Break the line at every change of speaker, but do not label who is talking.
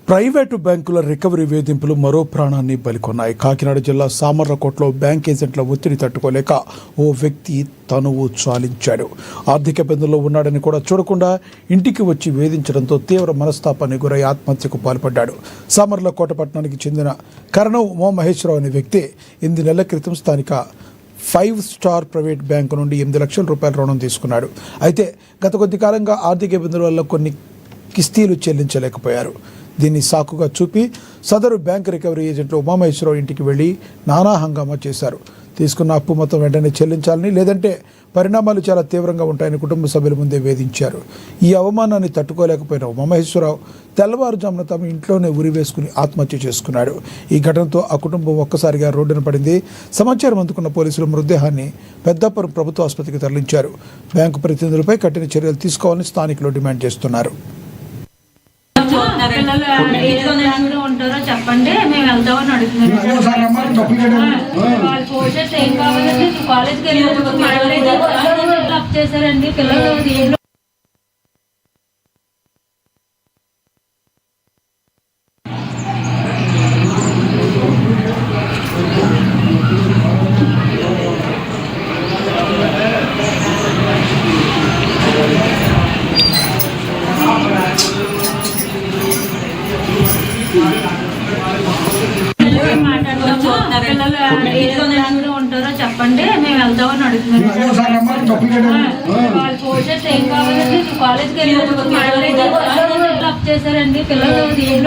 Private బ్యాంకుల recovery వేధింపులు మరో ప్రాణాన్ని బలికొన్నాయి. కాకినాడ జిల్లా సామర్లకోటలో బ్యాంక్ ఏజెంట్ల ఒత్తిడి తట్టుకోలేక ఓ వ్యక్తి తనువు చాలించాడు. ఆర్థిక ఇబ్బందుల్లో ఉన్నాడని కూడా చూడకుండా ఇంటికి వచ్చి వేధించడంతో తీవ్ర మనస్తాపానికి గురై ఆత్మహత్యకు పాల్పడ్డాడు. సామర్లకోట పట్టణానికి చెందిన కరణం ఉమామహేశ్వరరావు అనే వ్యక్తి 8 నెలల క్రితం స్థానిక 5 స్టార్ ప్రైవేట్ బ్యాంకు నుండి 8 లక్షల రూపాయల రుణం తీసుకున్నాడు. అయితే గత కొద్ది కాలంగా ఆర్థిక ఇబ్బందుల వల్ల కొన్ని కిస్తీలు చెల్లించలేకపోయారు. దీన్ని సాకుగా చూపి సదరు బ్యాంక్ రికవరీ ఏజెంట్లు ఉమామహేశ్వరరావు ఇంటికి వెళ్లి నానా హంగామా చేశారు. తీసుకున్న అప్పు మొత్తం వెంటనే చెల్లించాలని, లేదంటే పరిణామాలు చాలా తీవ్రంగా ఉంటాయని కుటుంబ సభ్యుల ముందే వేధించారు. ఈ అవమానాన్ని తట్టుకోలేకపోయిన ఉమామహేశ్వరరావు తెల్లవారుజామున తమ ఇంట్లోనే ఉరి వేసుకుని ఆత్మహత్య చేసుకున్నాడు. ఈ ఘటనతో ఆ కుటుంబం ఒక్కసారిగా రోడ్డున పడింది. సమాచారం అందుకున్న పోలీసులు మృతదేహాన్ని పెద్దాపురం ప్రభుత్వ ఆసుపత్రికి తరలించారు. బ్యాంకు ప్రతినిధులపై కఠిన చర్యలు తీసుకోవాలని స్థానికులు డిమాండ్ చేస్తున్నారు.
పిల్లలు ఉంటారో చెప్పండి, మేము వెళ్తామని అడుగుతున్నాం. వాళ్ళు పోషన్స్ ఏం కావాలంటే కాలేజ్కి వెళ్ళి అప్ చేశారండి పిల్లలు. పిల్లలు ఉంటారో చెప్పండి, మేము వెళ్తామని అడుగుతున్నాం. వాళ్ళు పోషన్స్ ఏం కావాలంటే కాలేజ్కి వెళ్ళి అప్ చేశారండి పిల్లలు.